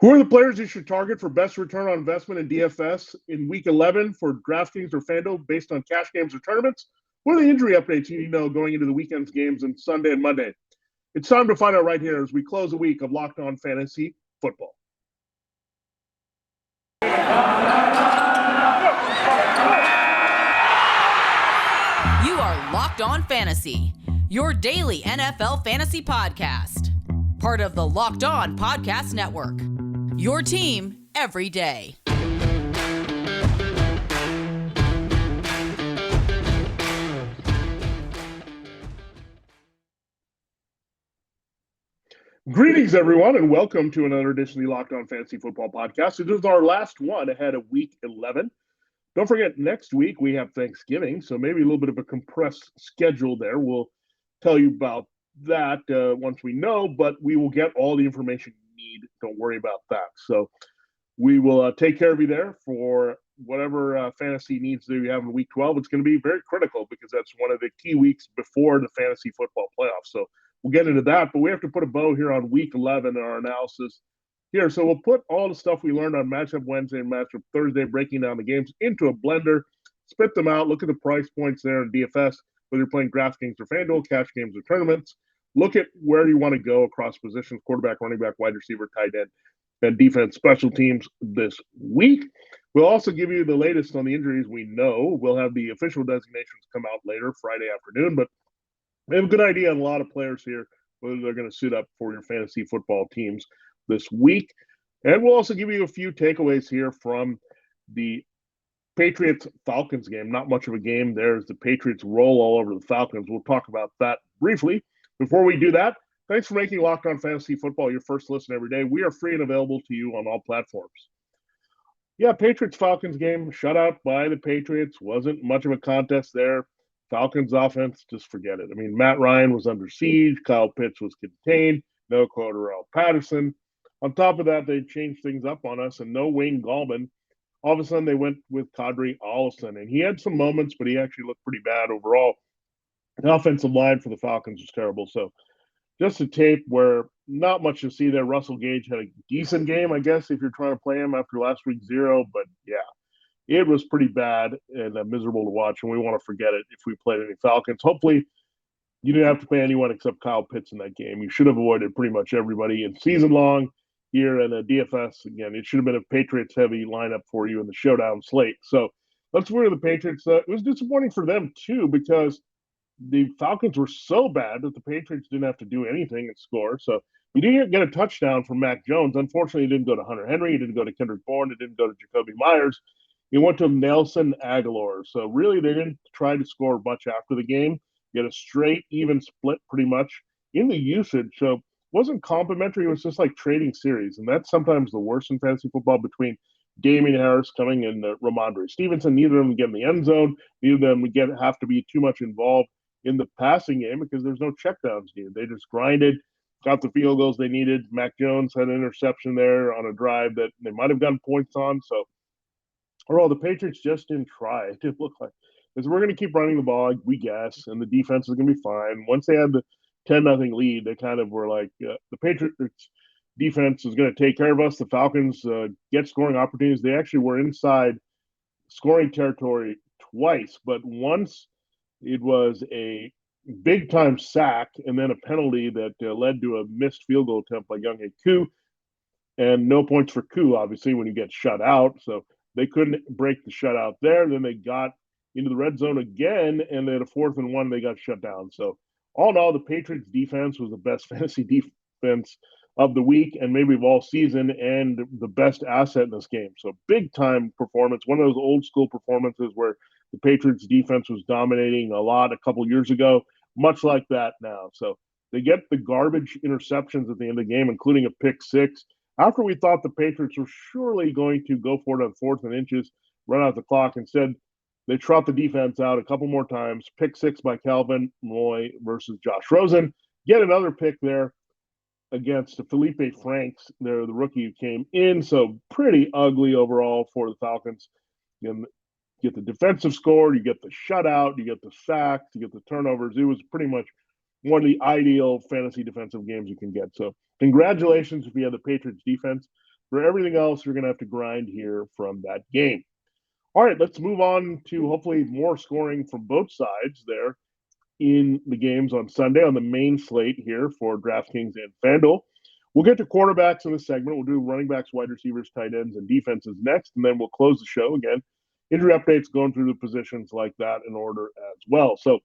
Who are the players you should target for best return on investment in DFS in Week 11 for DraftKings or FanDuel based on cash games or tournaments? What are the injury updates you need to know going into the weekend's games and Sunday and Monday? It's time to find out right here as we close a week of Locked On Fantasy Football. You are Locked On Fantasy, your daily NFL fantasy podcast. Part of the Locked On Podcast Network. Your team every day. Greetings, everyone, and welcome to another edition of the Locked On Fantasy Football Podcast. It is our last one ahead of Week 11. Don't forget, next week we have Thanksgiving, so maybe a little bit of a compressed schedule there. We'll tell you about that once we know, but we will get all the information you need. Don't worry about that. So we will take care of you there for whatever fantasy needs that you have in Week 12. It's going to be very critical because that's one of the key weeks before the fantasy football playoffs. So we'll get into that, but we have to put a bow here on Week 11 in our analysis here. So we'll put all the stuff we learned on Matchup Wednesday and Matchup Thursday, breaking down the games into a blender, spit them out, look at the price points there in DFS, whether you're playing DraftKings or FanDuel, cash games or tournaments. Look at where you want to go across positions, quarterback, running back, wide receiver, tight end, and defense, special teams this week. We'll also give you the latest on the injuries we know. We'll have the official designations come out later, Friday afternoon, but we have a good idea on a lot of players here, whether they're going to suit up for your fantasy football teams this week. And we'll also give you a few takeaways here from the Patriots-Falcons game. Not much of a game there as the Patriots roll all over the Falcons. We'll talk about that briefly. Before we do that, thanks for making Locked On Fantasy Football your first listen every day. We are free and available to you on all platforms. Yeah, Patriots-Falcons game, shutout by the Patriots. Wasn't much of a contest there. Falcons offense, just forget it. I mean, Matt Ryan was under siege. Kyle Pitts was contained. No Cordarrelle Patterson. On top of that, they changed things up on us, and no Wayne Gallman. All of a sudden, they went with Kadri Allison, and he had some moments, but he actually looked pretty bad overall. The offensive line for the Falcons was terrible. So just a tape where not much to see there. Russell Gage had a decent game, I guess, if you're trying to play him after last week 0. But, yeah, it was pretty bad and miserable to watch, and we want to forget it if we played any Falcons. Hopefully, you didn't have to play anyone except Kyle Pitts in that game. You should have avoided pretty much everybody in season long here in a DFS. Again, it should have been a Patriots-heavy lineup for you in the showdown slate. So let's move to the Patriots. It was disappointing for them, too, because the Falcons were so bad that the Patriots didn't have to do anything and score. So we didn't get a touchdown from Mac Jones. Unfortunately, it didn't go to Hunter Henry. It didn't go to Kendrick Bourne. It didn't go to Jacoby Myers. It went to Nelson Aguilar. So really, they didn't try to score much after the game. You had a straight, even split pretty much in the usage. So it wasn't complimentary. It was just like trading series. And that's sometimes the worst in fantasy football between Damian Harris coming and Ramondre Stevenson. Neither of them get in the end zone. Neither of them have to be too much involved in the passing game because there's no checkdowns needed. They just grinded, got the field goals they needed. Mac Jones had an interception there on a drive that they might have gotten points on. So, overall, the Patriots just didn't try. It didn't look like because we're going to keep running the ball, we guess, and the defense is going to be fine. Once they had the 10-0 lead, they kind of were like, the Patriots defense is going to take care of us. The Falcons get scoring opportunities. They actually were inside scoring territory twice, but once it was a big-time sack and then a penalty that led to a missed field goal attempt by Younghoe Koo, and no points for Koo, obviously, when you get shut out. So they couldn't break the shutout there. Then they got into the red zone again, and they had a 4th and 1. They got shut down. So all in all, the Patriots defense was the best fantasy defense of the week and maybe of all season and the best asset in this game. So big-time performance, one of those old-school performances where the Patriots defense was dominating a lot a couple years ago, much like that now. So they get the garbage interceptions at the end of the game, including a pick six. After we thought the Patriots were surely going to go for it on 4th and inches, run out the clock, instead they trot the defense out a couple more times. Pick six by Calvin Moy versus Josh Rosen. Yet another pick there against Felipe Franks, the rookie who came in. So pretty ugly overall for the Falcons. You get the defensive score, you get the shutout, you get the sacks, you get the turnovers. It was pretty much one of the ideal fantasy defensive games you can get. So congratulations if you had the Patriots defense. For everything else, you're going to have to grind here from that game. All right, let's move on to hopefully more scoring from both sides there in the games on Sunday on the main slate here for DraftKings and FanDuel. We'll get to quarterbacks in this segment. We'll do running backs, wide receivers, tight ends, and defenses next, and then we'll close the show again. Injury updates, going through the positions like that in order as well. So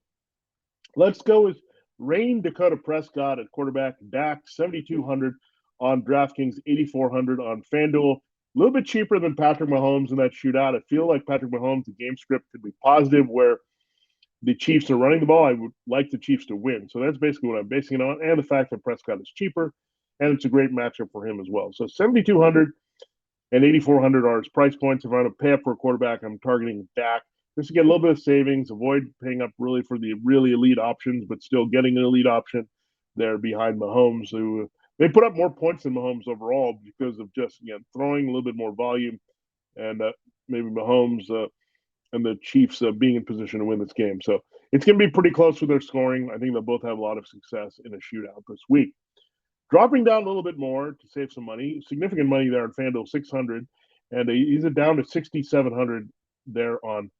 let's go with Rain Dakota Prescott at quarterback, Dak 7,200 on DraftKings, 8,400 on FanDuel. A little bit cheaper than Patrick Mahomes in that shootout. I feel like Patrick Mahomes, the game script could be positive where the Chiefs are running the ball. I would like the Chiefs to win. So that's basically what I'm basing it on, and the fact that Prescott is cheaper, and it's a great matchup for him as well. So 7,200 and 8,400 are his price points. If I want to pay up for a quarterback, I'm targeting Dak. Just to get a little bit of savings, avoid paying up really for the really elite options, but still getting an elite option there behind Mahomes, who they put up more points than Mahomes overall because of just throwing a little bit more volume, and maybe Mahomes and the Chiefs being in position to win this game. So it's going to be pretty close with their scoring. I think they'll both have a lot of success in a shootout this week. Dropping down a little bit more to save some money, significant money there on FanDuel, 600, and he's down to 6,700 there on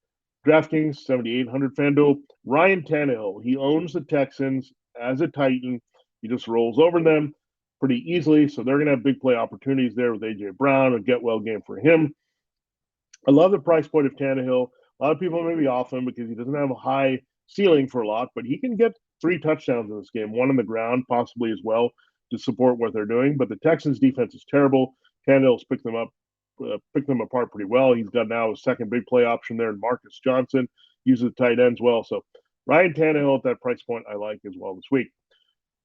DraftKings, 7,800 FanDuel. Ryan Tannehill, he owns the Texans as a Titan. He just rolls over them pretty easily, so they're going to have big play opportunities there with A.J. Brown, a get-well game for him. I love the price point of Tannehill. A lot of people may be off him because he doesn't have a high ceiling for a lot, but he can get 3 touchdowns in this game, 1 on the ground possibly as well to support what they're doing. But the Texans' defense is terrible. Tannehill's picked them apart pretty well. He's got now a second big play option there in Marcus Johnson, uses the tight ends well. So Ryan Tannehill at that price point I like as well this week.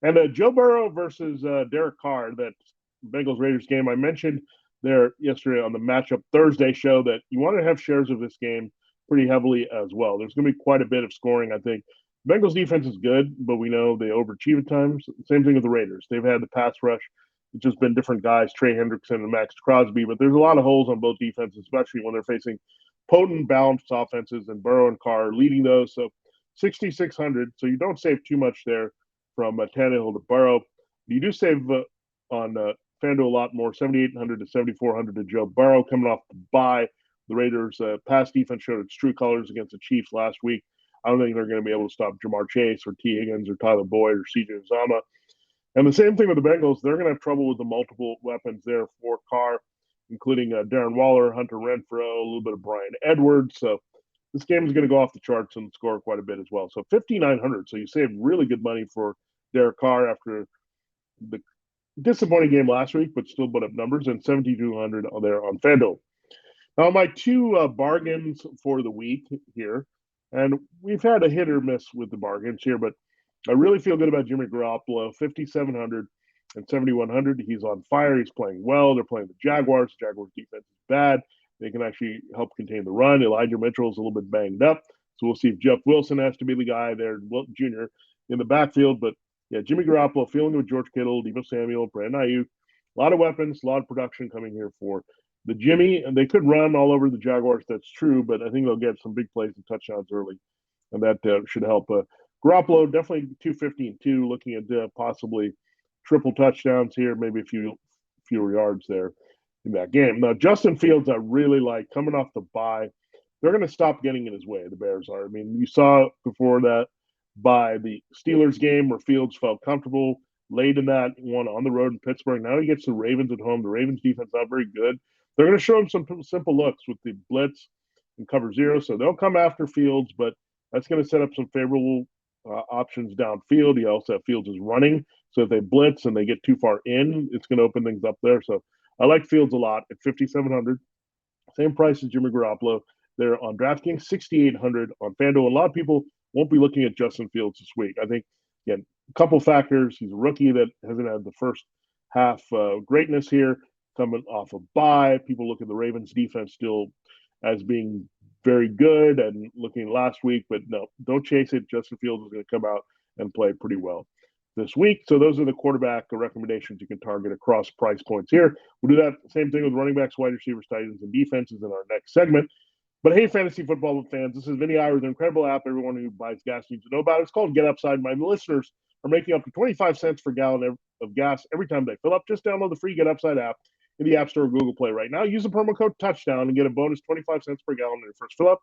And Joe Burrow versus Derek Carr, that Bengals-Raiders game I mentioned there yesterday on the Matchup Thursday show, that you want to have shares of this game pretty heavily as well. There's going to be quite a bit of scoring, I think. Bengals defense is good, but we know they overachieve at times. Same thing with the Raiders. They've had the pass rush. It's just been different guys, Trey Hendrickson and Max Crosby, but there's a lot of holes on both defenses, especially when they're facing potent, balanced offenses, and Burrow and Carr are leading those. So 6,600, so you don't save too much there from Tannehill to Burrow. You do save on FanDuel a lot more, 7,800 to 7,400 to Joe Burrow coming off the bye. The Raiders' pass defense showed its true colors against the Chiefs last week. I don't think they're going to be able to stop Jamar Chase or T. Higgins or Tyler Boyd or C.J. Uzomah. And the same thing with the Bengals. They're going to have trouble with the multiple weapons there for Carr, including Darren Waller, Hunter Renfrow, a little bit of Brian Edwards. So this game is going to go off the charts and score quite a bit as well. So 5,900. So you save really good money for Derek Carr after the disappointing game last week, but still put up numbers, and 7,200 there on FanDuel. Now, my 2 bargains for the week here, and we've had a hit or miss with the bargains here, but I really feel good about Jimmy Garoppolo, 5,700 and 7,100. He's on fire. He's playing well. They're playing the Jaguars. The Jaguars' defense is bad. They can actually help contain the run. Elijah Mitchell's a little bit banged up, so we'll see if Jeff Wilson has to be the guy there, Wilton Jr. in the backfield. But yeah, Jimmy Garoppolo, feeling with George Kittle, Deebo Samuel, Brandon Ayuk, a lot of weapons, a lot of production coming here for the Jimmy, and they could run all over the Jaguars. That's true, but I think they'll get some big plays and touchdowns early, and that should help. Garoppolo definitely 250 and 2, looking at possibly triple touchdowns here, maybe a few fewer yards there in that game. Now, Justin Fields, I really like coming off the bye. They're going to stop getting in his way. The Bears are. I mean, you saw before that by the Steelers game where Fields felt comfortable late in that one on the road in Pittsburgh. Now he gets the Ravens at home. The Ravens defense not very good. They're going to show him some simple looks with the blitz and cover 0. So they'll come after Fields, but that's going to set up some favorable options downfield. He also have Fields is running. So if they blitz and they get too far in, it's going to open things up there. So I like Fields a lot at 5,700. Same price as Jimmy Garoppolo. They're on DraftKings, 6,800 on FanDuel. A lot of people won't be looking at Justin Fields this week. I think, again, a couple factors. He's a rookie that hasn't had the first half greatness here, coming off a bye. People look at the Ravens defense still as being very good and looking last week, but no, don't chase it. Justin Fields is going to come out and play pretty well this week. So those are the quarterback recommendations you can target across price points here. We'll do that same thing with running backs, wide receivers, tight ends, and defenses in our next segment. But hey, fantasy football fans, this is Vinnie Iyer with an incredible app everyone who buys gas needs to know about. It's called Get Upside. My listeners are making up to 25 cents per gallon of gas every time they fill up. Just download the free Get Upside app in the App Store or Google Play right now. Use the promo code touchdown and get a bonus 25 cents per gallon on your first fill up.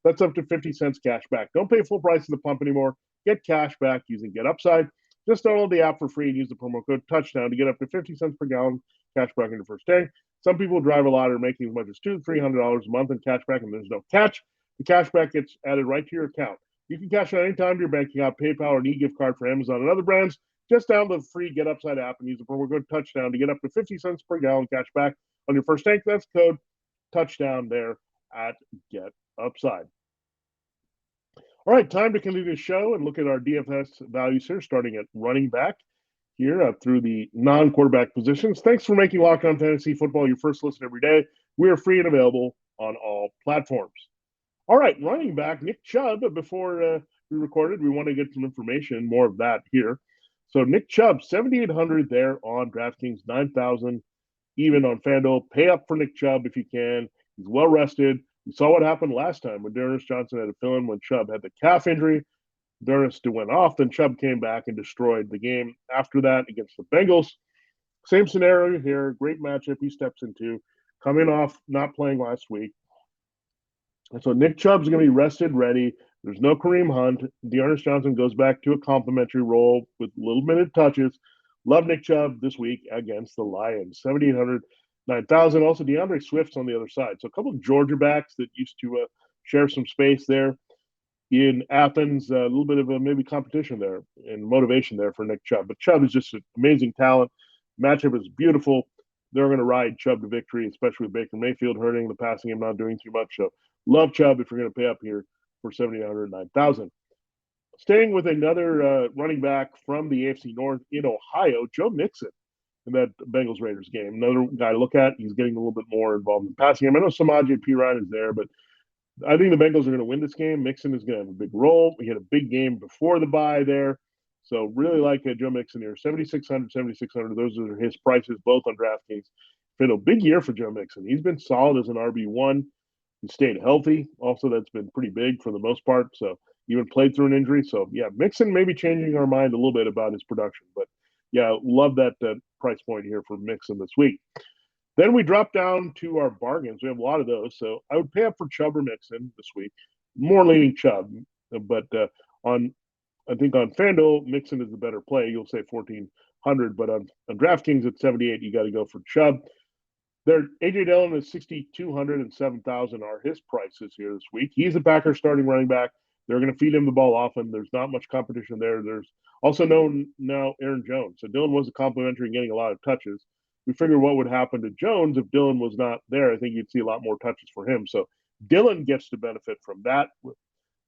That's up to 50 cents cash back. Don't pay full price at the pump anymore. Get cash back using Get Upside. Just download the app for free and use the promo code touchdown to get up to 50 cents per gallon cash back in your first tank. Some people drive a lot or making as much as $200 to $300 a month in cash back, and there's no catch. The cash back gets added right to your account. You can cash out anytime to your bank account, PayPal, or an e-gift card for Amazon and other brands. Just download the free Get Upside app and use the promo code touchdown to get up to 50 cents per gallon cash back on your first tank. That's code touchdown there at Get Upside. All right, time to continue the show and look at our DFS values here, starting at running back here through the non-quarterback positions. Thanks for making Locked On Fantasy Football your first listen every day. We are free and available on all platforms. All right, running back, Nick Chubb. Before we recorded, we want to get some information, more of that here. So Nick Chubb, 7,800 there on DraftKings, 9,000 even on FanDuel. Pay up for Nick Chubb if you can. He's well rested. We saw what happened last time when D'Ernest Johnson had to fill in when Chubb had the calf injury. D'Ernest went off, then Chubb came back and destroyed the game after that against the Bengals. Same scenario here. Great matchup he steps into, coming off not playing last week. And so Nick Chubb's going to be rested, ready. There's no Kareem Hunt. D'Ernest Johnson goes back to a complimentary role with little minute touches. Love Nick Chubb this week against the Lions. 7,800, 9,000. Also, DeAndre Swift's on the other side. So a couple of Georgia backs that used to share some space there in Athens. A little bit of a maybe competition there and motivation there for Nick Chubb. But Chubb is just an amazing talent. Matchup is beautiful. They're going to ride Chubb to victory, especially with Baker Mayfield hurting, the passing game not doing too much. So love Chubb if you're going to pay up here for 7,800, 9,000. Staying with another running back from the AFC North in Ohio, Joe Mixon in that Bengals-Raiders game. Another guy to look at. He's getting a little bit more involved in the passing game. I know Samaje Perine is there, but I think the Bengals are going to win this game. Mixon is going to have a big role. He had a big game before the bye there. So really like Joe Mixon here. 7,600, 7,600. Those are his prices, both on DraftKings. Been a big year for Joe Mixon. He's been solid as an RB1. He stayed healthy. Also, that's been pretty big for the most part. So even played through an injury. So, yeah, Mixon may be changing our mind a little bit about his production. But, yeah, love that price point here for Mixon this week. Then we drop down to our bargains. We have a lot of those. So I would pay up for Chubb or Mixon this week. More leaning Chubb. But I think on FanDuel, Mixon is the better play. You'll say 1,400. But on DraftKings at 78, you got to go for Chubb. A.J. Dillon is 6,200 and 7,000 are his prices here this week. He's a Packers starting running back. They're going to feed him the ball often. There's not much competition there. There's also known now Aaron Jones. So Dillon was a complimentary and getting a lot of touches. We figured what would happen to Jones if Dillon was not there. I think you'd see a lot more touches for him. So Dillon gets to benefit from that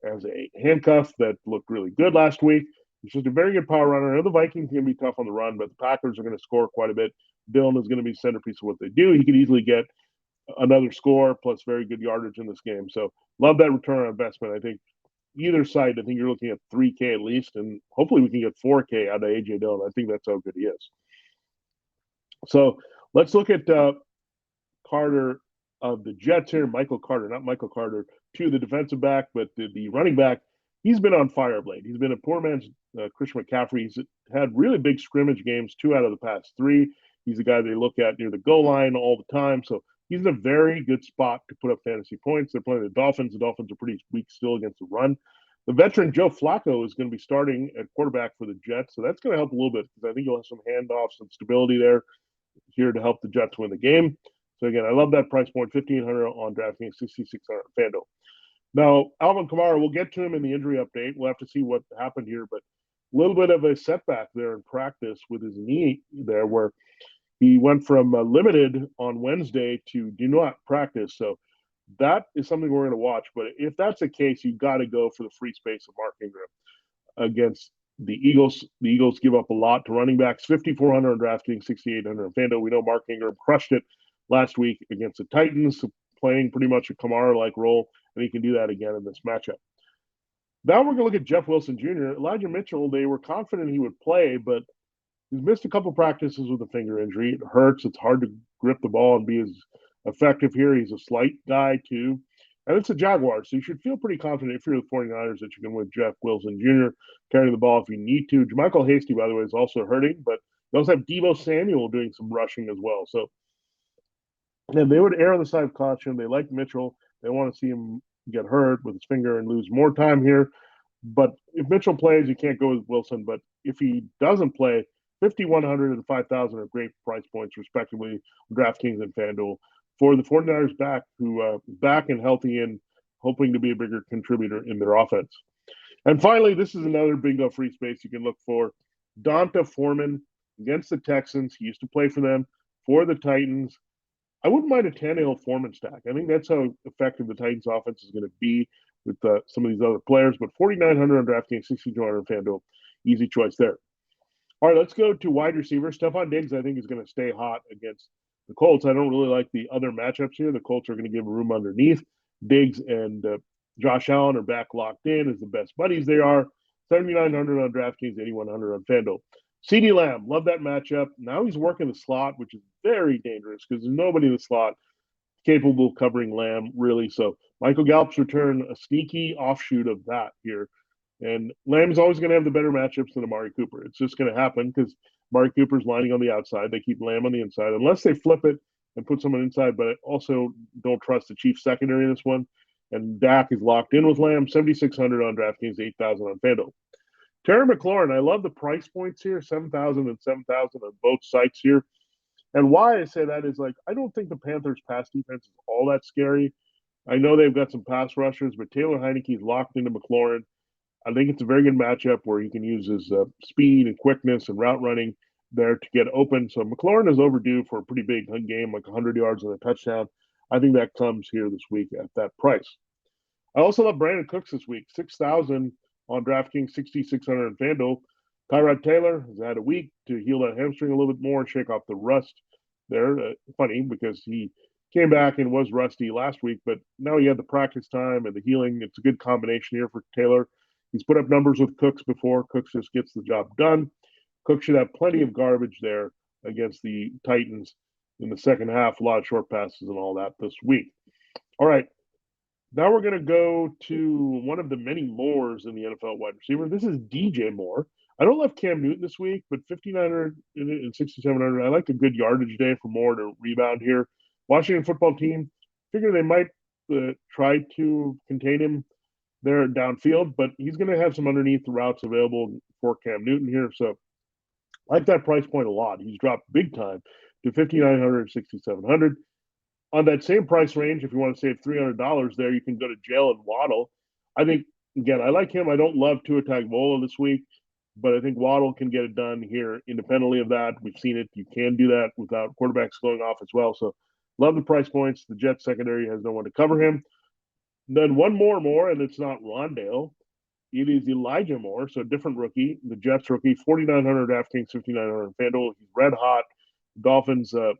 as a handcuff that looked really good last week. He's just a very good power runner. I know the Vikings can be tough on the run, but the Packers are going to score quite a bit. Dillon is going to be centerpiece of what they do. He could easily get another score plus very good yardage in this game. So love that return on investment. I think either side, I think you're looking at 3K at least, and hopefully we can get 4K out of A.J. Dillon. I think that's how good he is. So let's look at Carter of the Jets here. Michael Carter, not Michael Carter, to the defensive back, but the running back. He's been on fire of late. He's been a poor man's Christian McCaffrey. He's had really big scrimmage games, 2 out of the past 3. He's a guy they look at near the goal line all the time. So he's in a very good spot to put up fantasy points. They're playing the Dolphins. The Dolphins are pretty weak still against the run. The veteran Joe Flacco is going to be starting at quarterback for the Jets. So that's going to help a little bit because I think you'll have some handoffs and stability there here to help the Jets win the game. So again, I love that price point, 1,500 on DraftKings, 6,600 on FanDuel. Now, Alvin Kamara, we'll get to him in the injury update. We'll have to see what happened here, but a little bit of a setback there in practice with his knee there where he went from limited on Wednesday to do not practice. So that is something we're going to watch. But if that's the case, you've got to go for the free space of Mark Ingram against the Eagles. The Eagles give up a lot to running backs, 5,400 on DraftKings, 6,800 on FanDuel. We know Mark Ingram crushed it last week against the Titans, playing pretty much a Kamara-like role, and he can do that again in this matchup. Now we're going to look at Jeff Wilson Jr. Elijah Mitchell, they were confident he would play, but he's missed a couple practices with a finger injury. It hurts. It's hard to grip the ball and be as effective here. He's a slight guy, too. And it's the Jaguars, so you should feel pretty confident if you're the 49ers that you can win Jeff Wilson Jr., carrying the ball if you need to. JaMychal Hasty, by the way, is also hurting, but you also have Deebo Samuel doing some rushing as well. So And they would err on the side of caution. They like Mitchell. They want to see him get hurt with his finger and lose more time here. But if Mitchell plays, you can't go with Wilson. But if he doesn't play, 5,100 and 5,000 are great price points, respectively, DraftKings and FanDuel for the 49ers back, who is back and healthy and hoping to be a bigger contributor in their offense. And finally, this is another bingo free space you can look for. Donta Foreman against the Texans. He used to play for them, for the Titans. I wouldn't mind a Tannehill Foreman stack. I think that's how effective the Titans offense is going to be with some of these other players. But 4,900 on DraftKings, 6,200 on FanDuel. Easy choice there. All right, let's go to wide receiver. Stephon Diggs, I think, is going to stay hot against the Colts. I don't really like the other matchups here. The Colts are going to give room underneath. Diggs and Josh Allen are back locked in as the best buddies they are. 7,900 on DraftKings, 8,100 on FanDuel. CeeDee Lamb, love that matchup. Now he's working the slot, which is very dangerous because there's nobody in the slot capable of covering Lamb, really. So Michael Gallup's return, a sneaky offshoot of that here. And Lamb's always going to have the better matchups than Amari Cooper. It's just going to happen because Amari Cooper's lining on the outside. They keep Lamb on the inside, unless they flip it and put someone inside. But I also don't trust the Chiefs secondary in this one. And Dak is locked in with Lamb, 7,600 on DraftKings, 8,000 on FanDuel. Terry McLaurin, I love the price points here, 7,000 and 7,000 on both sites here. And why I say that is I don't think the Panthers' pass defense is all that scary. I know they've got some pass rushers, but Taylor Heinicke is locked into McLaurin. I think it's a very good matchup where he can use his speed and quickness and route running there to get open. So McLaurin is overdue for a pretty big game, like 100 yards and a touchdown. I think that comes here this week at that price. I also love Brandon Cooks this week, 6,000 on DraftKings, 6,600 on FanDuel. Tyrod Taylor has had a week to heal that hamstring a little bit more, shake off the rust there. Funny because he came back and was rusty last week, but now he had the practice time and the healing. It's a good combination here for Taylor. He's put up numbers with Cooks before. Cooks just gets the job done. Cooks should have plenty of garbage there against the Titans in the second half. A lot of short passes and all that this week. All right. Now we're going to go to one of the many Moores in the NFL wide receiver. This is DJ Moore. I don't love Cam Newton this week, but 5,900 and 6,700. I like a good yardage day for Moore to rebound here. Washington football team, figure they might try to contain him there downfield, but he's going to have some underneath routes available for Cam Newton here. So I like that price point a lot. He's dropped big time to 5,900, 6,700. On that same price range, if you want to save $300 there, you can go to Jalen Waddle. I think, again, I like him. I don't love Tua Tagovailoa this week, but I think Waddle can get it done here independently of that. We've seen it. You can do that without quarterbacks going off as well. So love the price points. The Jets secondary has no one to cover him. Then one more, and it's not Rondale. It is Elijah Moore, so a different rookie, the Jets rookie, 4,900 DraftKings, 5,900 FanDuel. He's red hot. Dolphins are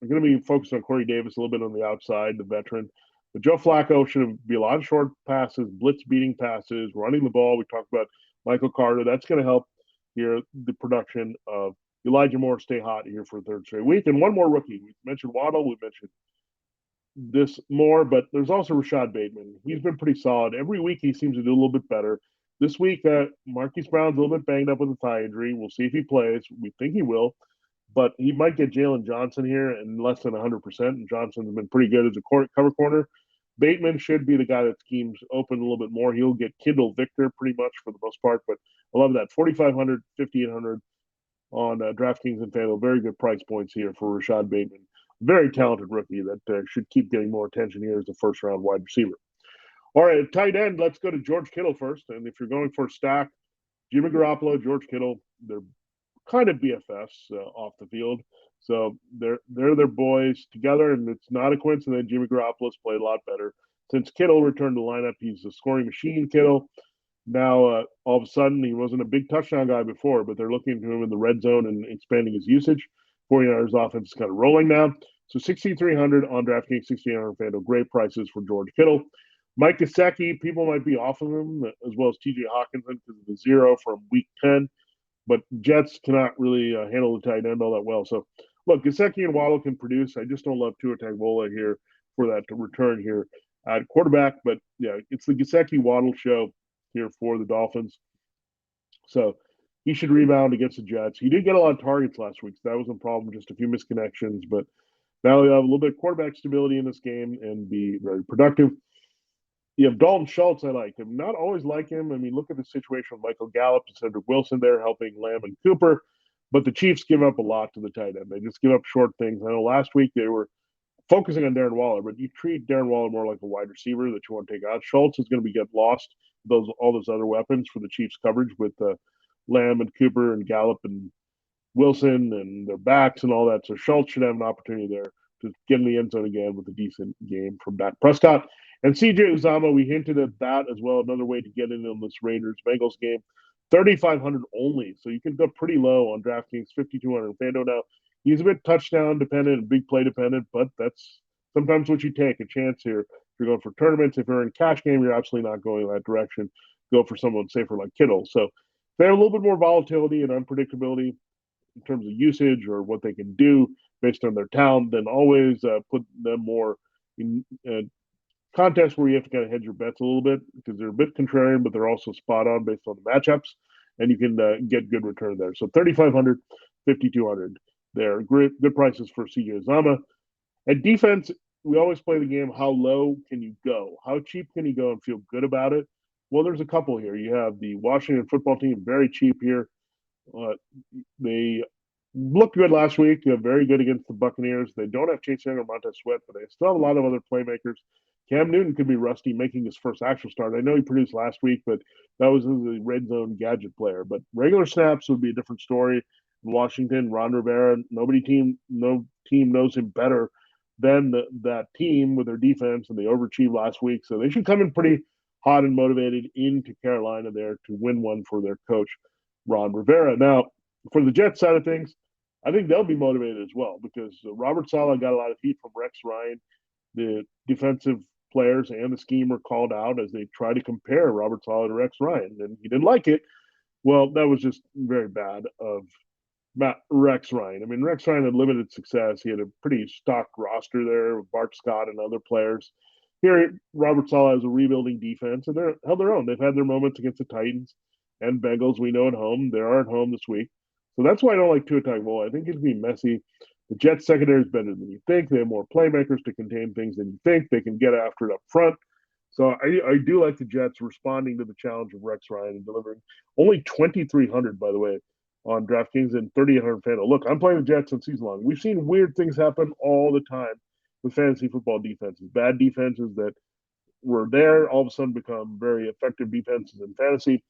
going to be focused on Corey Davis a little bit on the outside, the veteran. But Joe Flacco should be a lot of short passes, blitz beating passes, running the ball. We talked about Michael Carter. That's going to help here the production of Elijah Moore stay hot here for the third straight week. And one more rookie. We mentioned Waddle. We mentioned this more, but there's also Rashad Bateman. He's been pretty solid. Every week he seems to do a little bit better. This week, Marquise Brown's a little bit banged up with a thigh injury. We'll see if he plays. We think he will, but he might get Jalen Johnson here in less than 100%, and Johnson's been pretty good as a cover corner. Bateman should be the guy that schemes open a little bit more. He'll get Kindle Victor pretty much for the most part, but I love that. 4,500, 5,800 on DraftKings and FanDuel. Very good price points here for Rashad Bateman. Very talented rookie that should keep getting more attention here as a first-round wide receiver. All right, tight end, let's go to George Kittle first. And if you're going for a stack, Jimmy Garoppolo, George Kittle, they're kind of BFFs off the field. So they're their boys together, and it's not a coincidence Jimmy Garoppolo's played a lot better. Since Kittle returned to the lineup, he's a scoring machine, Kittle. Now, all of a sudden, he wasn't a big touchdown guy before, but they're looking to him in the red zone and expanding his usage. 49ers offense is kind of rolling now. So 6,300 on DraftKings, 6,800 on FanDuel. Great prices for George Kittle. Mike Gesicki, people might be off of him, as well as T.J. Hawkinson because of the 0 from Week 10. But Jets cannot really handle the tight end all that well. So, look, Gesicki and Waddle can produce. I just don't love Tua Tagovailoa here for that to return here at quarterback. But, yeah, it's the Gesicki-Waddle show here for the Dolphins. So he should rebound against the Jets. He did get a lot of targets last week, so that was a problem, just a few misconnections. But Now you have a little bit of quarterback stability in this game and be very productive. You have Dalton Schultz. I like him. Not always like him. I mean, look at the situation with Michael Gallup and Cedric Wilson there helping Lamb and Cooper. But the Chiefs give up a lot to the tight end. They just give up short things. I know last week they were focusing on Darren Waller, but you treat Darren Waller more like a wide receiver that you want to take out. Schultz is going to get lost all those other weapons for the Chiefs coverage with Lamb and Cooper and Gallup and Wilson and their backs and all that. So Schultz should have an opportunity there to get in the end zone again with a decent game from Dak Prescott. And CJ Uzama, we hinted at that as well. Another way to get in on this Raiders-Bengals game. 3,500 only. So you can go pretty low on DraftKings, 5,200 FanDuel now. He's a bit touchdown dependent and big play dependent, but that's sometimes what you take, a chance here. If you're going for tournaments, if you're in a cash game, you're absolutely not going in that direction. Go for someone safer like Kittle. So they have a little bit more volatility and unpredictability in terms of usage or what they can do based on their talent, then always put them more in contests where you have to kind of hedge your bets a little bit because they're a bit contrarian, but they're also spot on based on the matchups, and you can get good return there. So 3,500, 5,200 there. Good prices for CJ Uzama. At defense, we always play the game, how low can you go? How cheap can you go and feel good about it? Well, there's a couple here. You have the Washington football team, very cheap here. They looked good last week. They're very good against the Buccaneers. They don't have Chase Young or Montez Sweat, but they still have a lot of other playmakers. Cam Newton could be rusty, making his first actual start. I know he produced last week, but that was the red zone gadget player. But regular snaps would be a different story. In Washington, Ron Rivera, no team knows him better than that team with their defense, and they overachieved last week. So they should come in pretty hot and motivated into Carolina there to win one for their coach, Ron Rivera. Now, for the Jets side of things, I think they'll be motivated as well because Robert Saleh got a lot of heat from Rex Ryan. The defensive players and the scheme were called out as they try to compare Robert Saleh to Rex Ryan, and he didn't like it. Well, that was just very bad of Rex Ryan. I mean, Rex Ryan had limited success. He had a pretty stock roster there with Bart Scott and other players. Here, Robert Saleh has a rebuilding defense, and they're held their own. They've had their moments against the Titans and Bengals. We know at home. They are at home this week. So that's why I don't like Tua Tagovailoa. I think it'll be messy. The Jets secondary is better than you think. They have more playmakers to contain things than you think. They can get after it up front. So I do like the Jets responding to the challenge of Rex Ryan and delivering only 2,300, by the way, on DraftKings and 3,800 FanDuel. Look, I'm playing the Jets on season long. We've seen weird things happen all the time with fantasy football defenses. Bad defenses that were there all of a sudden become very effective defenses in fantasy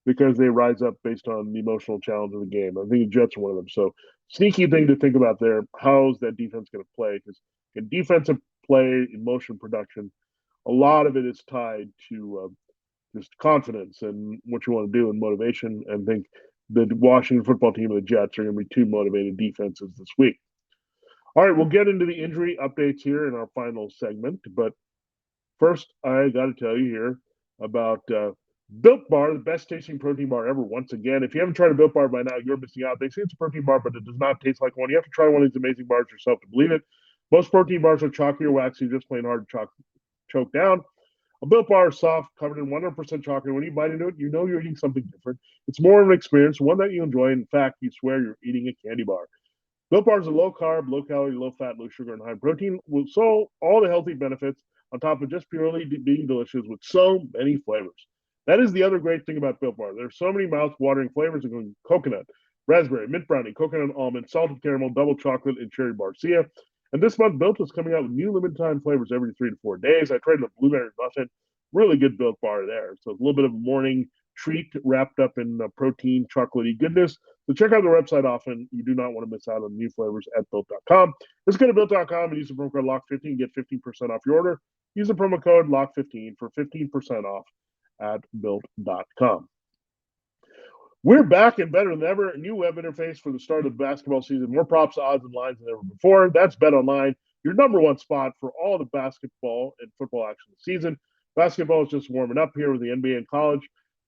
because they rise up based on the emotional challenge of the game. I think the Jets are one of them. So sneaky thing to think about there. How's that defense going to play? Because in defensive play, emotion production, a lot of it is tied to just confidence and what you want to do and motivation. And I think the Washington football team and the Jets are going to be two motivated defenses this week. All right, we'll get into the injury updates here in our final segment. But first, I got to tell you here about Built Bar, the best tasting protein bar ever. Once again, if you haven't tried a Built Bar by now, you're missing out. They say it's a protein bar, but it does not taste like one. You have to try one of these amazing bars yourself to believe it. Most protein bars are chalky or waxy, just plain hard to choke down. A Built Bar is soft, covered in 100% chocolate. When you bite into it, you know you're eating something different. It's more of an experience, one that you enjoy. In fact, you swear you're eating a candy bar. Built Bars are low carb, low calorie, low fat, low sugar, and high protein. So all the healthy benefits on top of just purely being delicious with so many flavors. That is the other great thing about Built Bar. There's so many mouth-watering flavors, including coconut, raspberry, mint brownie, coconut almond, salted caramel, double chocolate, and cherry barcia. And this month, Built is coming out with new limited-time flavors every 3 to 4 days. I tried the blueberry muffin. Really good Built Bar there. So it's a little bit of a morning treat wrapped up in protein, chocolatey goodness. So check out the website often. You do not want to miss out on new flavors at Built.com. Let's go to Built.com and use the promo code LOCK15 and get 15% off your order. Use the promo code LOCK15 for 15% off at Built.com. We're back and better than ever. A new web interface for the start of the basketball season. More props, odds, and lines than ever before. That's BetOnline, your number one spot for all the basketball and football action this season. Basketball is just warming up here with the NBA and college.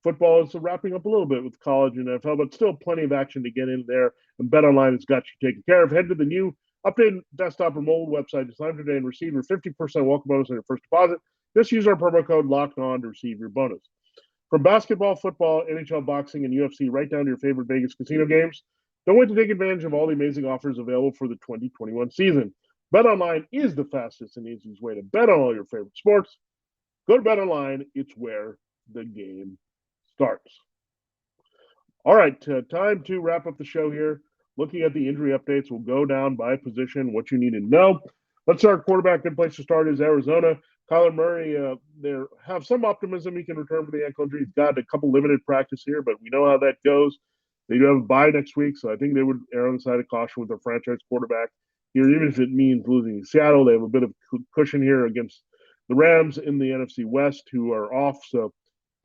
Football is wrapping up a little bit with college and NFL, but still plenty of action to get in there. And BetOnline has got you taken care of. Head to the new updated desktop or mobile website to sign up today and receive your 50% welcome bonus on your first deposit. Just use our promo code LOCKEDON to receive your bonus. From basketball, football, NHL, boxing, and UFC, right down to your favorite Vegas casino games, don't wait to take advantage of all the amazing offers available for the 2021 season. BetOnline is the fastest and easiest way to bet on all your favorite sports. Go to BetOnline. It's where the game starts. All right, time to wrap up the show here. Looking at the injury updates, we'll go down by position, what you need to know. Let's start quarterback. Good place to start is Arizona. Kyler Murray, they have some optimism he can return from the ankle injury. He's got a couple limited practice here, but we know how that goes. They do have a bye next week, so I think they would err on the side of caution with their franchise quarterback here, even if it means losing to Seattle. They have a bit of cushion here against the Rams in the NFC West, who are off. So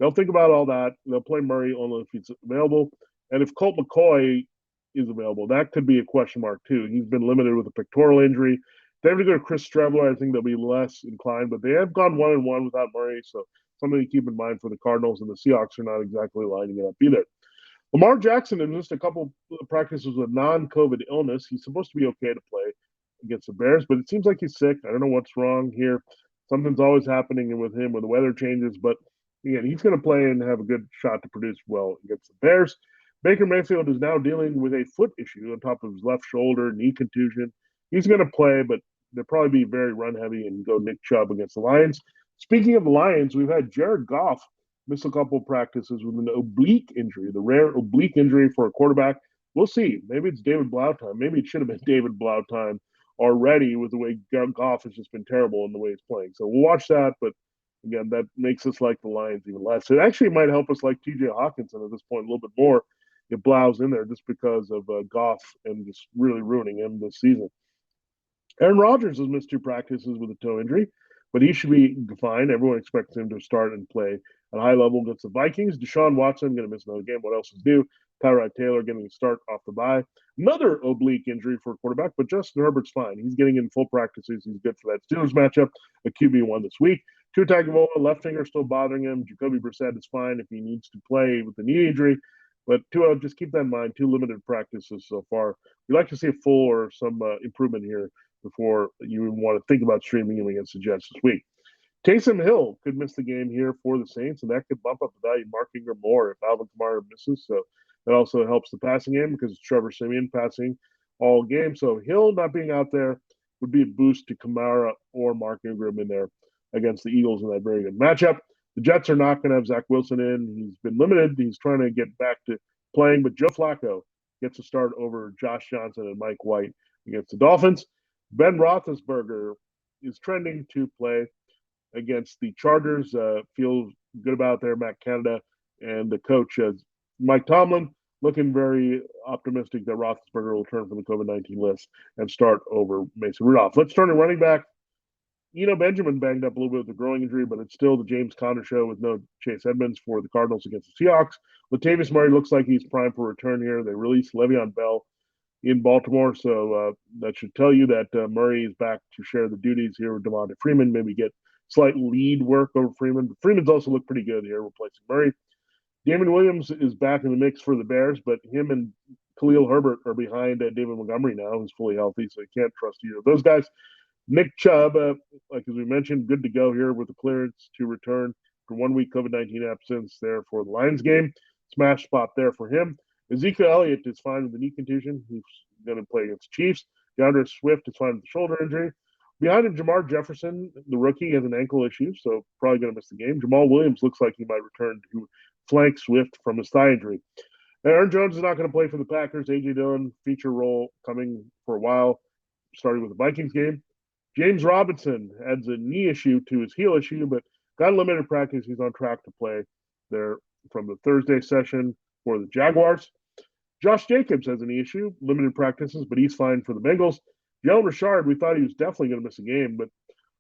they'll think about all that. They'll play Murray only if he's available. And if Colt McCoy is available, that could be a question mark, too. He's been limited with a pectoral injury. They have to go to Chris Streveler. I think they'll be less inclined, but they have gone 1-1 without Murray. So something to keep in mind for the Cardinals, and the Seahawks are not exactly lining it up either. Lamar Jackson has missed a couple of practices with non-COVID illness. He's supposed to be okay to play against the Bears, but it seems like he's sick. I don't know what's wrong here. Something's always happening with him when the weather changes, but again, he's going to play and have a good shot to produce well against the Bears. Baker Mayfield is now dealing with a foot issue on top of his left shoulder, knee contusion. He's going to play, but they'll probably be very run heavy and go Nick Chubb against the Lions. Speaking of the Lions, we've had Jared Goff miss a couple of practices with an oblique injury, the rare oblique injury for a quarterback. We'll see. Maybe it's David Blau time. Maybe it should have been David Blau time already with the way Goff has just been terrible in the way he's playing. So we'll watch that, but again, that makes us like the Lions even less. It actually might help us like TJ Hawkinson at this point a little bit more if Blau's in there just because of Goff and just really ruining him this season. Aaron Rodgers has missed 2 practices with a toe injury, but he should be fine. Everyone expects him to start and play at a high level against the Vikings. Deshaun Watson going to miss another game. What else is new? Tyrod Taylor getting a start off the bye. Another oblique injury for a quarterback, but Justin Herbert's fine. He's getting in full practices. He's good for that Steelers matchup, a QB1 this week. Tua Tagovailoa, left finger still bothering him. Jacoby Brissett is fine if he needs to play with the knee injury. But Tua, just keep that in mind. 2 limited practices so far. We'd like to see a full or some improvement here before you want to think about streaming him against the Jets this week. Taysom Hill could miss the game here for the Saints, and that could bump up the value of Mark Ingram more if Alvin Kamara misses. So that also helps the passing game because it's Trevor Siemian passing all game. So Hill not being out there would be a boost to Kamara or Mark Ingram in there against the Eagles in that very good matchup. The Jets are not going to have Zach Wilson in. He's been limited. He's trying to get back to playing, but Joe Flacco gets a start over Josh Johnson and Mike White against the Dolphins. Ben Roethlisberger is trending to play against the Chargers. Feels good about there, Matt Canada, and the coach, Mike Tomlin, looking very optimistic that Roethlisberger will return from the COVID-19 list and start over Mason Rudolph. Let's turn to running back. Benjamin banged up a little bit with a growing injury, but it's still the James Conner show with no Chase Edmonds for the Cardinals against the Seahawks. Latavius Murray looks like he's primed for return here. They released Le'Veon Bell in Baltimore, so that should tell you that Murray is back to share the duties here with Devonta Freeman, maybe get slight lead work over Freeman. But Freeman's also looked pretty good here, replacing Murray. Damon Williams is back in the mix for the Bears, but him and Khalil Herbert are behind David Montgomery now, who's fully healthy, so you can't trust either of those guys. Nick Chubb, like as we mentioned, good to go here with the clearance to return for 1 week COVID-19 absence there for the Lions game. Smash spot there for him. Ezekiel Elliott is fine with the knee contusion. He's going to play against the Chiefs. DeAndre Swift is fine with the shoulder injury. Behind him, Jamar Jefferson, the rookie, has an ankle issue, so probably going to miss the game. Jamal Williams looks like he might return to flank Swift from his thigh injury. Aaron Jones is not going to play for the Packers. A.J. Dillon, feature role coming for a while, starting with the Vikings game. James Robinson adds a knee issue to his heel issue, but got a limited practice. He's on track to play there from the Thursday session for the Jaguars. Josh Jacobs has a knee issue, limited practices, but he's fine for the Bengals. Jalen Richard, we thought he was definitely going to miss a game, but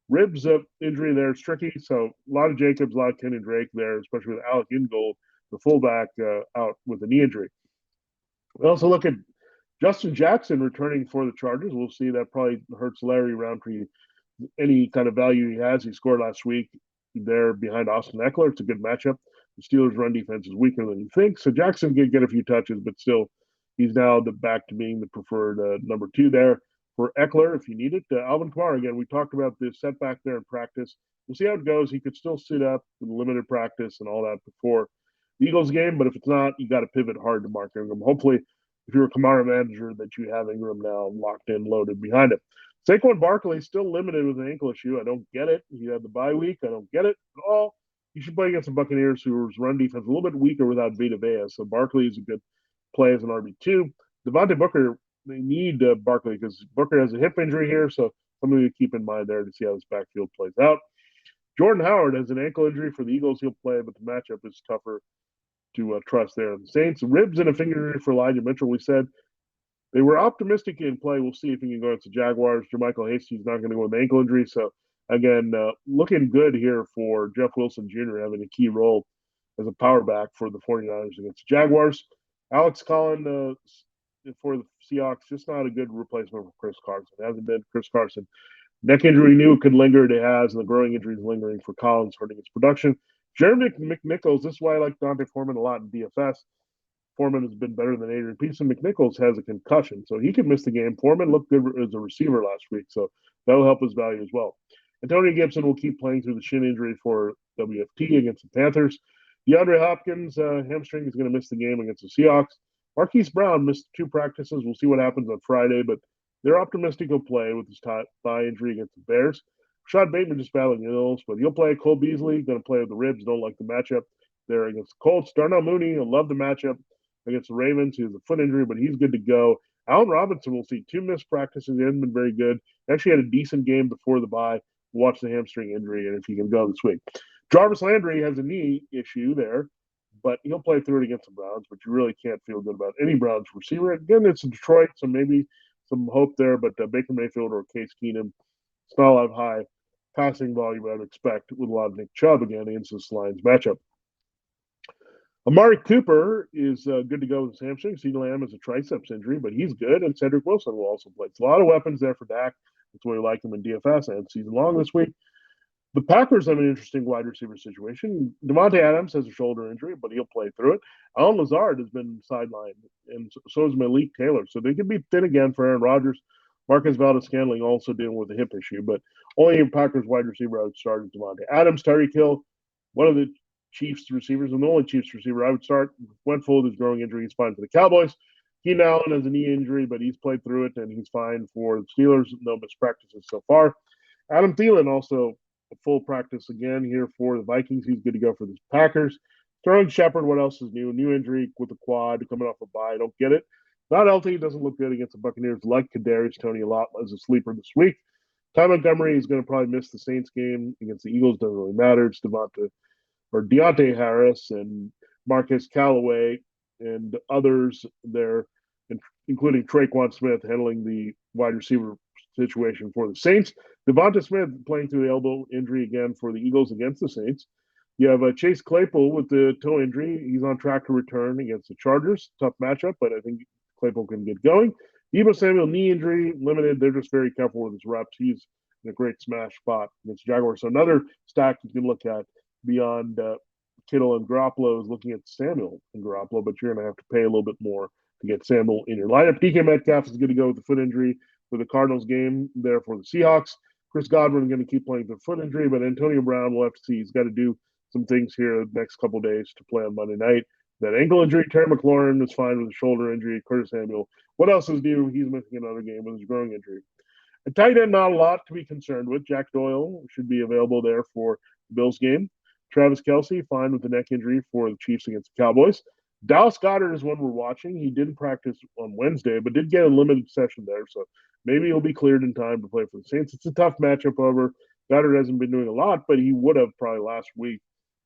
ribs injury there is tricky. So a lot of Jacobs, a lot of Kenyon Drake there, especially with Alec Ingold, the fullback, out with a knee injury. We also look at Justin Jackson returning for the Chargers. We'll see. That probably hurts Larry Roundtree. Any kind of value he has. He scored last week there behind Austin Eckler. It's a good matchup. The Steelers' run defense is weaker than you think. So Jackson can get a few touches, but still, he's now back to being the preferred number 2 there for Eckler if you need it. Alvin Kamara, again, we talked about the setback there in practice. We'll see how it goes. He could still sit up with limited practice and all that before the Eagles game, but if it's not, you got to pivot hard to Mark Ingram. Hopefully, if you're a Kamara manager, that you have Ingram now locked in, loaded behind him. Saquon Barkley still limited with an ankle issue. I don't get it. He had the bye week. I don't get it at all. You should play against the Buccaneers, whose run defense is a little bit weaker without Vita Vea. So Barkley is a good play as an RB2. Devontae Booker, they need Barkley because Booker has a hip injury here. So something to keep in mind there to see how this backfield plays out. Jordan Howard has an ankle injury for the Eagles. He'll play, but the matchup is tougher to trust there. The Saints, ribs and a finger injury for Elijah Mitchell. We said they were optimistic in play. We'll see if he can go against the Jaguars. Jermichael Hasty's not going to go with an ankle injury. So, again, looking good here for Jeff Wilson Jr. having a key role as a power back for the 49ers against the Jaguars. Alex Collin for the Seahawks, just not a good replacement for Chris Carson. It hasn't been Chris Carson. Neck injury we knew could linger. It has, and the growing injury is lingering for Collins, hurting his production. Jeremy McNichols, this is why I like Dante Foreman a lot in DFS. Foreman has been better than Adrian Peterson. McNichols has a concussion, so he could miss the game. Foreman looked good as a receiver last week, so that'll help his value as well. Antonio Gibson will keep playing through the shin injury for WFT against the Panthers. DeAndre Hopkins, hamstring, is going to miss the game against the Seahawks. Marquise Brown missed 2 practices. We'll see what happens on Friday, but they're optimistic he'll play with his thigh injury against the Bears. Rashad Bateman just battling ills, but he'll play. Cole Beasley going to play with the ribs. Don't like the matchup there against the Colts. Darnell Mooney, I love the matchup against the Ravens. He has a foot injury, but he's good to go. Allen Robinson will see 2 missed practices. He hasn't been very good. Actually had a decent game before the bye. Watch the hamstring injury, and if he can go this week. Jarvis Landry has a knee issue there, but he'll play through it against the Browns, but you really can't feel good about any Browns receiver. Again, it's Detroit, so maybe some hope there, but Baker Mayfield or Case Keenum, it's not a lot of high passing volume I would expect with a lot of Nick Chubb again against this Lions matchup. Amari Cooper is good to go with his hamstring. CeeDee Lamb has a triceps injury, but he's good, and Cedric Wilson will also play. It's a lot of weapons there for Dak. That's why we like him in DFS and season long this week. The Packers have an interesting wide receiver situation. Devontae Adams has a shoulder injury, but he'll play through it. Allen Lazard has been sidelined, and so is Malik Taylor. So they could be thin again for Aaron Rodgers. Marcus Valdez-Scantling also dealing with a hip issue, but only a Packers wide receiver I would start is Devontae Adams. Tyreek Hill, one of the Chiefs receivers, and the only Chiefs receiver I would start. Went full with his growing injury. He's fine for the Cowboys. Keenan Allen has a knee injury, but he's played through it, and he's fine for the Steelers. No missed practices so far. Adam Thielen also a full practice again here for the Vikings. He's good to go for the Packers. Sterling Shepard, what else is new? New injury with the quad coming off a bye. I don't get it. Not LT doesn't look good against the Buccaneers. Like Kadarius Toney a lot as a sleeper this week. Ty Montgomery is going to probably miss the Saints game against the Eagles. Doesn't really matter. It's Deontay Harris and Marcus Callaway and others there, including Traquan Smith handling the wide receiver situation for the Saints. Devonta Smith playing through the elbow injury again for the Eagles against the Saints. You have Chase Claypool with the toe injury. He's on track to return against the Chargers. Tough matchup, but I think Claypool can get going. Deebo Samuel, knee injury, limited. They're just very careful with his reps. He's in a great smash spot against Jaguars. So another stack you can look at beyond Kittle and Garoppolo is looking at Samuel and Garoppolo, but you're going to have to pay a little bit more to get Samuel in your lineup. DK Metcalf is going to go with the foot injury for the Cardinals game there for the Seahawks. Chris Godwin going to keep playing with the foot injury, but Antonio Brown will have to see. He's got to do some things here the next couple of days to play on Monday night. That ankle injury, Terry McLaurin is fine with a shoulder injury. Curtis Samuel, what else is new? He's missing another game with his growing injury. A tight end, not a lot to be concerned with. Jack Doyle should be available there for the Bills game. Travis Kelce, fine with the neck injury for the Chiefs against the Cowboys. Dallas Goedert is one we're watching. He didn't practice on Wednesday, but did get a limited session there, so maybe he'll be cleared in time to play for the Saints. It's a tough matchup, however. Goddard hasn't been doing a lot, but he would have probably last week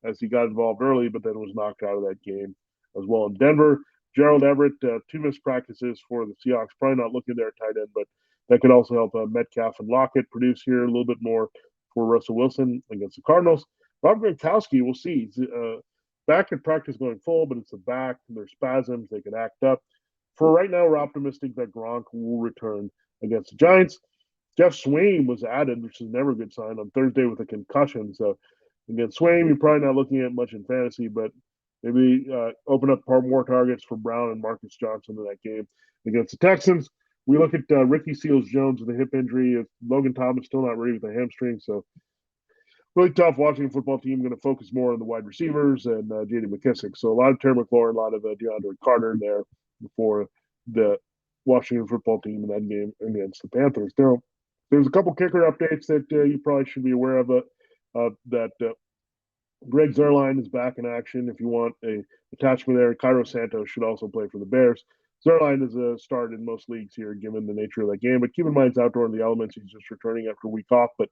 as he got involved early, but then was knocked out of that game as well. In Denver, Gerald Everett, 2 missed practices for the Seahawks. Probably not looking there at tight end, but that could also help Metcalf and Lockett produce here a little bit more for Russell Wilson against the Cardinals. Rob Gronkowski, we'll see. He's back at practice going full, but it's the back. There's spasms. They can act up. For right now, we're optimistic that Gronk will return against the Giants. Jeff Swain was added, which is never a good sign, on Thursday with a concussion. So against Swain, you're probably not looking at much in fantasy, but maybe open up more targets for Brown and Marcus Johnson in that game against the Texans. We look at Ricky Seals-Jones with a hip injury. Logan Thomas still not ready with a hamstring, so really tough watching a football team. Going to focus more on the wide receivers and J.D. McKissick. So a lot of Terry McLaurin, a lot of DeAndre Carter in there before the Washington football team in that game against the Panthers. Now, There's a couple kicker updates that you probably should be aware of. That Greg Zuerlein is back in action. If you want a attachment there, Cairo Santos should also play for the Bears. Zuerlein is a start in most leagues here, given the nature of that game. But keep in mind, it's outdoor in the elements. He's just returning after a week off. But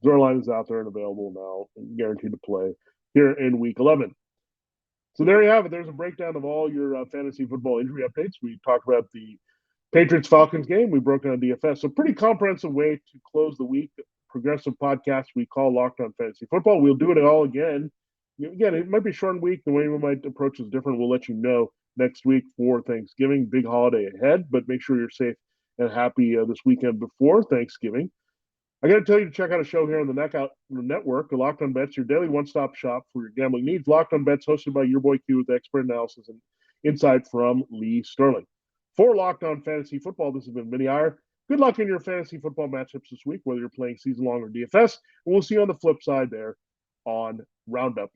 Zuerlein is out there and available now, guaranteed to play here in Week 11. So there you have it. There's a breakdown of all your fantasy football injury updates. We talked about the Patriots-Falcons game. We broke down DFS. So pretty comprehensive way to close the week. Progressive podcast we call Locked On Fantasy Football. We'll do it all again. Again, it might be a short week. The way we might approach is different. We'll let you know next week for Thanksgiving. Big holiday ahead, but make sure you're safe and happy this weekend before Thanksgiving. I got to tell you to check out a show here on the Network, Locked On Bets, your daily one-stop shop for your gambling needs. Locked On Bets, hosted by your boy Q with expert analysis and insight from Lee Sterling. For Locked On Fantasy Football, this has been Vinnie Iyer. Good luck in your fantasy football matchups this week, whether you're playing season long or DFS. And we'll see you on the flip side there on Roundup